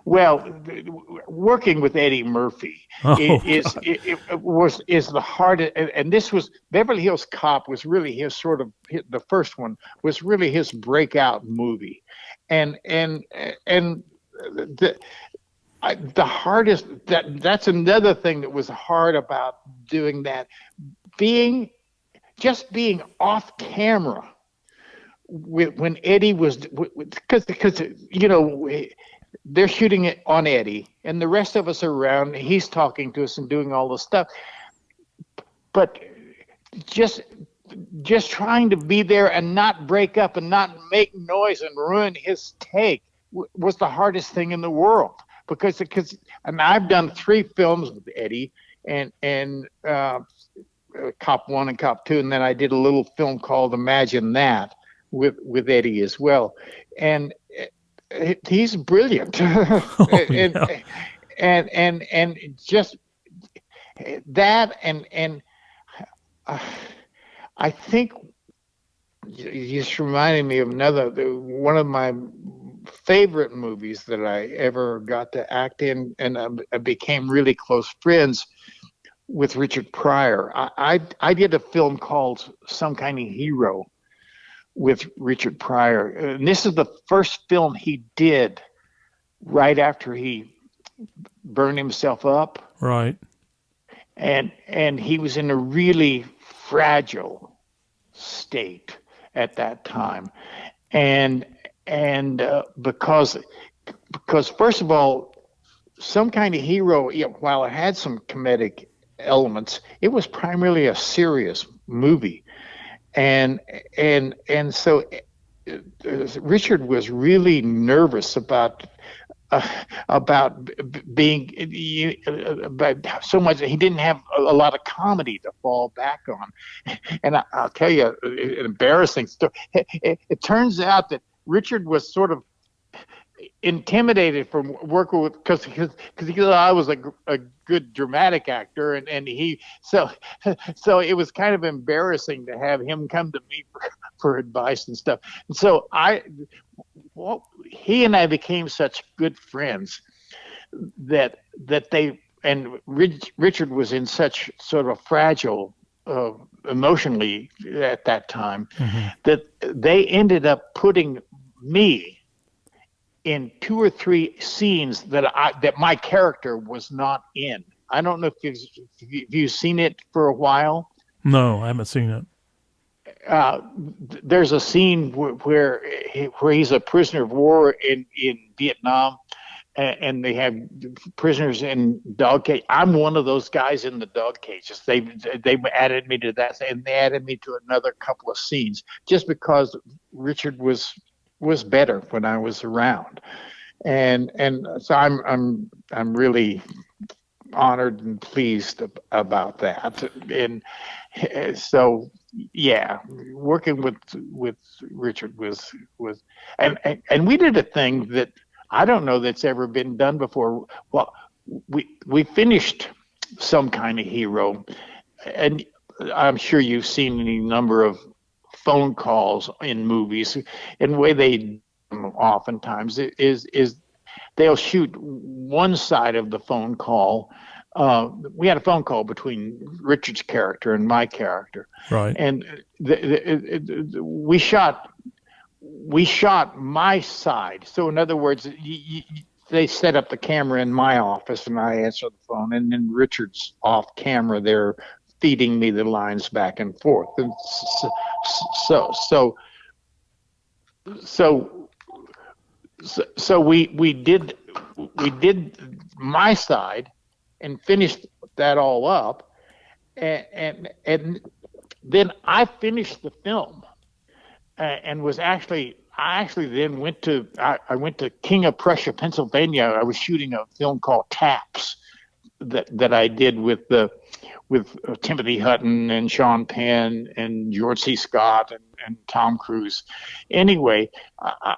Well, working with Eddie Murphy is the hardest, and this was Beverly Hills Cop was really the first one was really his breakout movie, and the hardest that's another thing that was hard about doing that, being off camera when Eddie was, because they're shooting it on Eddie and the rest of us are around, he's talking to us and doing all this stuff, but just trying to be there and not break up and not make noise and ruin his take was the hardest thing in the world, because I've done 3 films with Eddie and Cop 1 and Cop 2, and then I did a little film called Imagine That with Eddie as well, and he's brilliant. And just that, and I think you just reminded me of one of my favorite movies that I ever got to act in, and I became really close friends with Richard Pryor. I did a film called Some Kind of Hero with Richard Pryor, and this is the first film he did right after he burned himself up. Right. And he was in a really fragile state at that time, and because first of all, Some Kind of Hero, while it had some comedic elements, it was primarily a serious movie, and so Richard was really nervous about being about so much. He didn't have a lot of comedy to fall back on, and I'll tell you an embarrassing story. It turns out that Richard was sort of intimidated from working with, because I was a good dramatic actor, and he so it was kind of embarrassing to have him come to me for advice and stuff. And so he and I became such good friends that they, and Richard was in such sort of fragile emotionally at that time, mm-hmm. that they ended up putting me in 2 or 3 scenes that my character was not in. I don't know if you've seen it for a while. No, I haven't seen it. There's a scene where he's a prisoner of war in Vietnam, and they have prisoners in dog cage. I'm one of those guys in the dog cages. They added me to that, and they added me to another couple of scenes just because Richard was better when I was around, and so I'm really honored and pleased about that. And so yeah, working with Richard was and we did a thing that I don't know that's ever been done before. Well, we finished Some Kind of Hero, and I'm sure you've seen any number of phone calls in movies, and the way they oftentimes is they'll shoot one side of the phone call we had a phone call between Richard's character and my character, Right. and we shot my side. So in other words, they set up the camera in my office, and I answer the phone, and then Richard's off camera there feeding me the lines back and forth. And so we did my side and finished that all up, and then I finished the film, and I actually then went to King of Prussia, Pennsylvania. I was shooting a film called Taps that I did with Timothy Hutton and Sean Penn and George C. Scott and Tom Cruise. Anyway,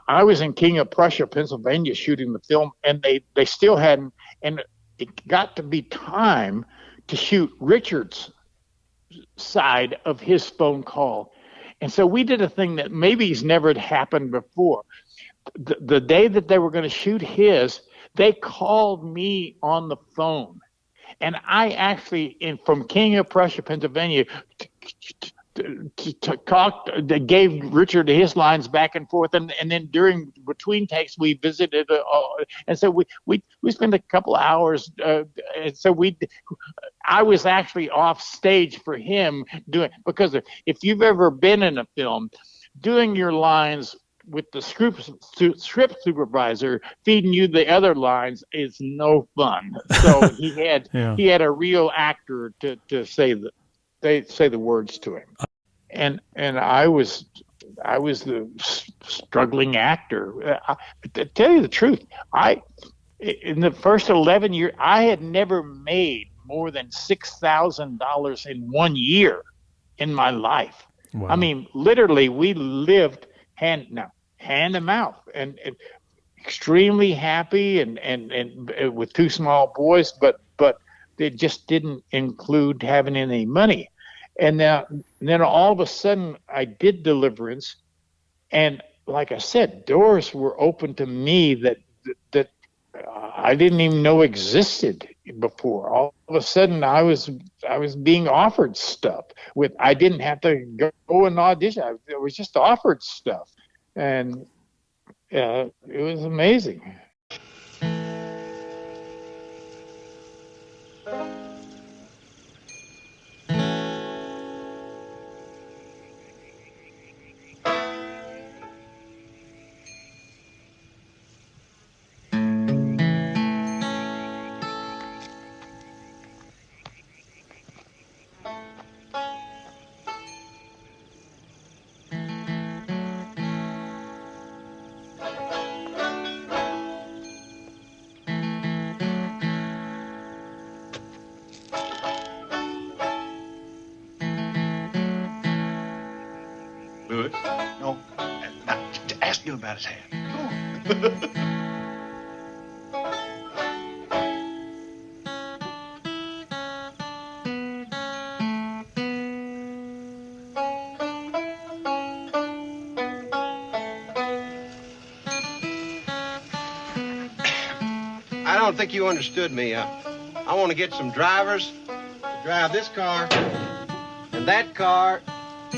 I was in King of Prussia, Pennsylvania, shooting the film, and they still hadn't, and it got to be time to shoot Richard's side of his phone call. And so we did a thing that maybe has never happened before. The day that they were going to shoot his, they called me on the phone. And I actually, from King of Prussia, Pennsylvania, gave Richard his lines back and forth. And then between takes, we visited. And so we spent a couple of hours. And so I was actually off stage for him because if you've ever been in a film, doing your lines with the script supervisor feeding you the other lines is no fun. So he had a real actor to say the words to him, and I was the struggling actor. To tell you the truth, in the first 11 years, I had never made more than $6,000 in 1 year in my life. Wow. I mean, literally, we lived hand to mouth, and extremely happy, and with two small boys, but it just didn't include having any money. And then all of a sudden, I did Deliverance, and like I said, doors were open to me that I didn't even know existed before. All of a sudden, I was being offered stuff I didn't have to go and audition. I was just offered stuff, and it was amazing. Louis? No. Ask him about his hand. Come on. I don't think you understood me. I want to get some drivers to drive this car and that car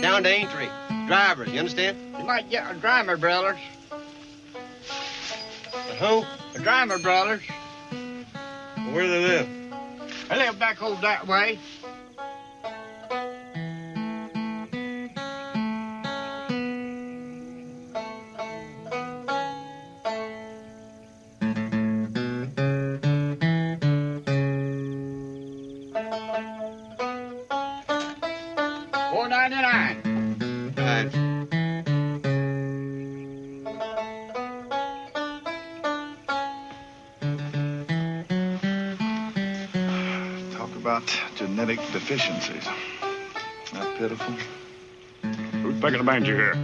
down to Aintree. Drivers, you understand? You might get a driver, brothers. Who? The driver brothers. Well, where do they live? They live back over that way. Genetic deficiencies. Not pitiful. Who's picking the banjo here?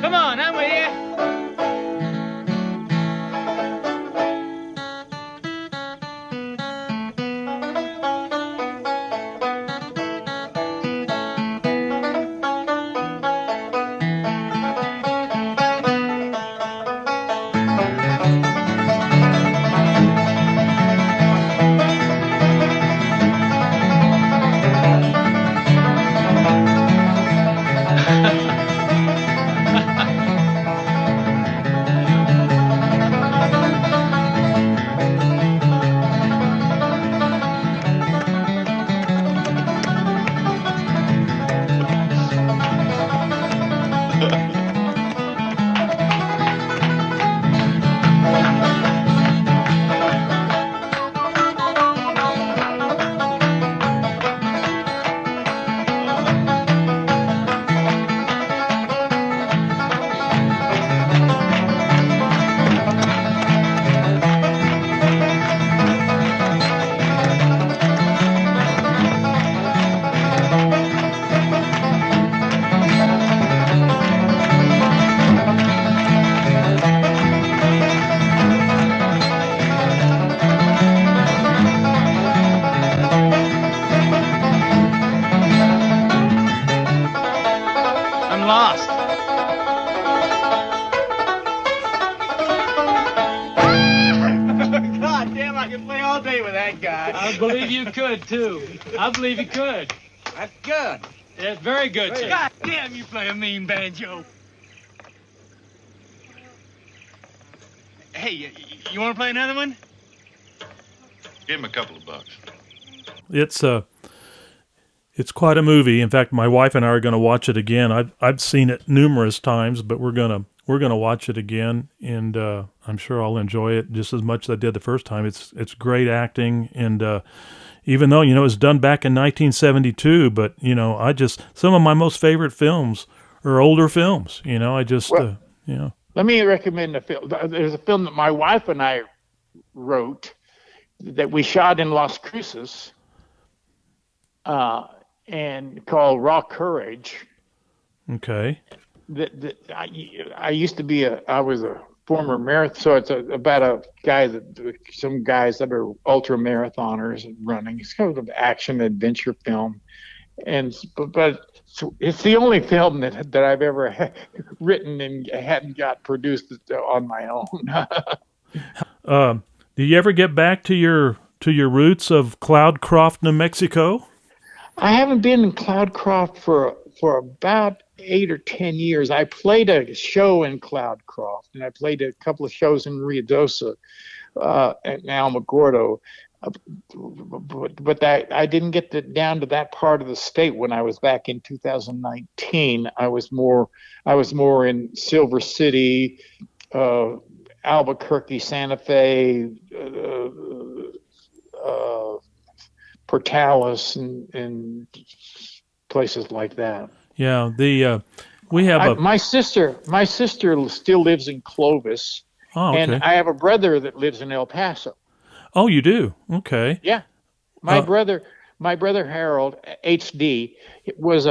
Come on, I'm with you. with that guy. I believe you could, too. I believe you could. That's good. Yes, very good, sir. God damn, you play a mean banjo. Hey, you want to play another one? Give him a couple of bucks. It's quite a movie. In fact, my wife and I are going to watch it again. I've seen it numerous times, but we're gonna watch it again, and I'm sure I'll enjoy it just as much as I did the first time. It's great acting, and even though it was done back in 1972, but some of my most favorite films are older films. Let me recommend a film. There's a film that my wife and I wrote that we shot in Las Cruces, and called Raw Courage. Okay. I used to be I was a former marathon, so it's about a guy some guys that are ultra marathoners and running. It's kind of an action adventure film, but it's the only film that I've ever written and hadn't got produced on my own. Do you ever get back to your roots of Cloudcroft, New Mexico? I haven't been in Cloudcroft for about 8 or 10 years. I played a show in Cloudcroft, and I played a couple of shows in Ruidoso and Alamogordo. But I didn't get down to that part of the state when I was back in 2019. I was more in Silver City, Albuquerque, Santa Fe, Portalis, and places like that. Yeah, we have my sister still lives in Clovis, and I have a brother that lives in El Paso. Oh, you do? Okay. Yeah, my brother Harold HD was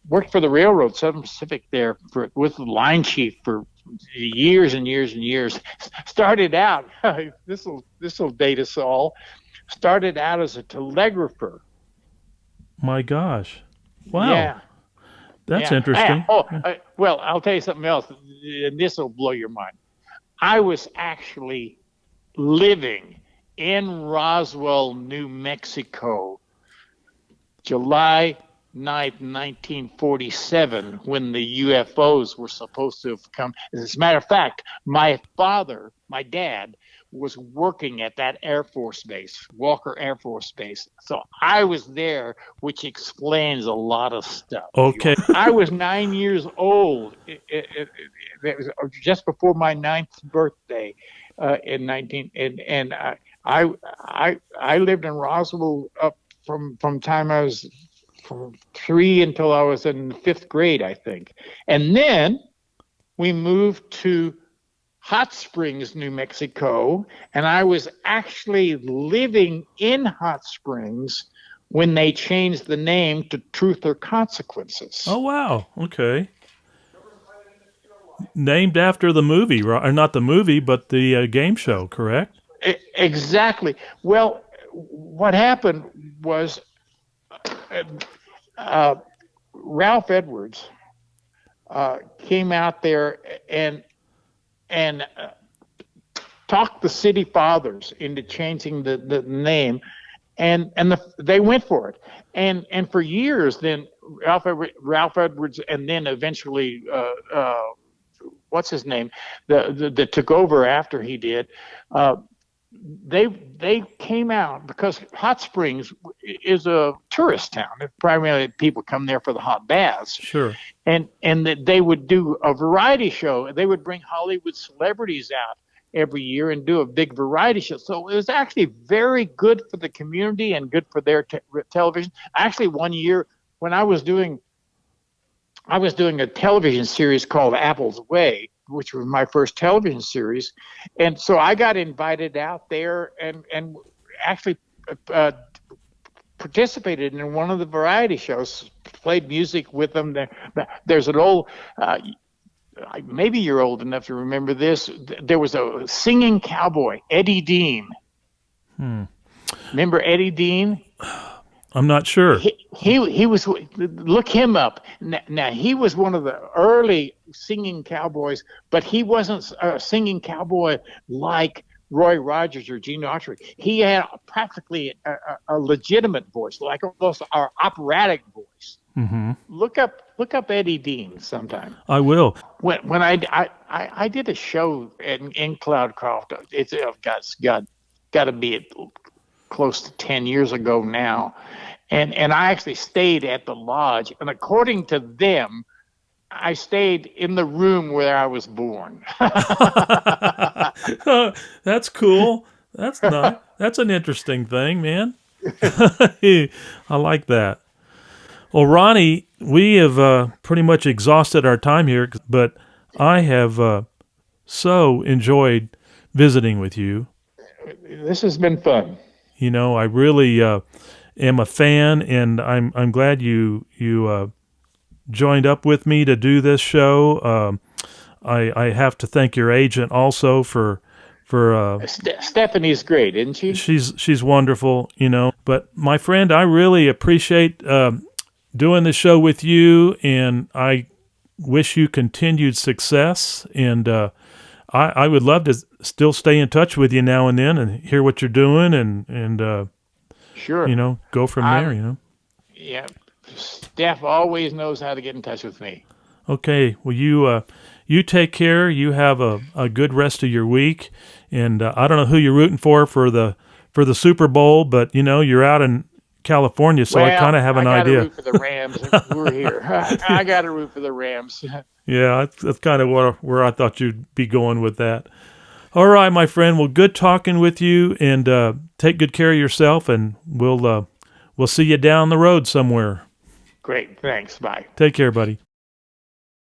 worked for the railroad, Southern Pacific there with the line chief for years and years and years. Started out this will date us all. Started out as a telegrapher. My gosh. Wow. Yeah. That's interesting. Well, I'll tell you something else, and this will blow your mind. I was actually living in Roswell, New Mexico, July 9th, 1947, when the UFOs were supposed to have come. As a matter of fact, my dad, was working at that Air Force base, Walker Air Force Base. So I was there, which explains a lot of stuff. Okay. I was 9 years old. It was just before my 9th birthday in 19. And I lived in Roswell up from time I was from 3 until I was in the 5th grade, I think. And then we moved to Hot Springs, New Mexico, and I was actually living in Hot Springs when they changed the name to Truth or Consequences. Oh, wow. Okay. Named after the movie, or not the movie, but the game show, correct? Exactly. Well, what happened was Ralph Edwards came out there and talked the city fathers into changing the name, and they went for it. And for years, then Ralph Edwards, and then eventually what's his name, that took over after he did. They came out because Hot Springs is a tourist town. Primarily, people come there for the hot baths. Sure. And that they would do a variety show. They would bring Hollywood celebrities out every year and do a big variety show. So it was actually very good for the community and good for their television. Actually, one year when I was doing a television series called Apple's Way, which was my first television series. And so I got invited out there and actually participated in one of the variety shows, played music with them. There's an old, maybe you're old enough to remember this. There was a singing cowboy, Eddie Dean. Remember Eddie Dean? I'm not sure. He was, look him up. Now, he was one of the early singing cowboys, but he wasn't a singing cowboy like Roy Rogers or Gene Autry. He had practically a legitimate voice, like almost our operatic voice. Mm-hmm. Look up Eddie Dean sometime. I will. When I did a show in Cloudcroft, it's got to be close to 10 years ago now, and I actually stayed at the lodge, and according to them, I stayed in the room where I was born. That's cool. That's nice. That's an interesting thing, man. I like that. Well, Ronny, we have pretty much exhausted our time here, but I have so enjoyed visiting with you. This has been fun. You know, I really am a fan, and I'm glad you joined up with me to do this show. I have to thank your agent also for Stephanie's great, isn't she? She's wonderful, you know. But my friend, I really appreciate doing the show with you, and I wish you continued success. And I would love to still stay in touch with you now and then and hear what you're doing, and sure, you know, go from there. You know. Yeah. Steph always knows how to get in touch with me. Okay. Well, you take care. You have a good rest of your week. And I don't know who you're rooting for the Super Bowl, but you know you're out in California, so I kind of have an idea. I got to root for the Rams. We're here. I got to root for the Rams. Yeah, that's kind of where I thought you'd be going with that. All right, my friend. Well, good talking with you, and take good care of yourself. And we'll see you down the road somewhere. Great. Thanks. Bye. Take care, buddy.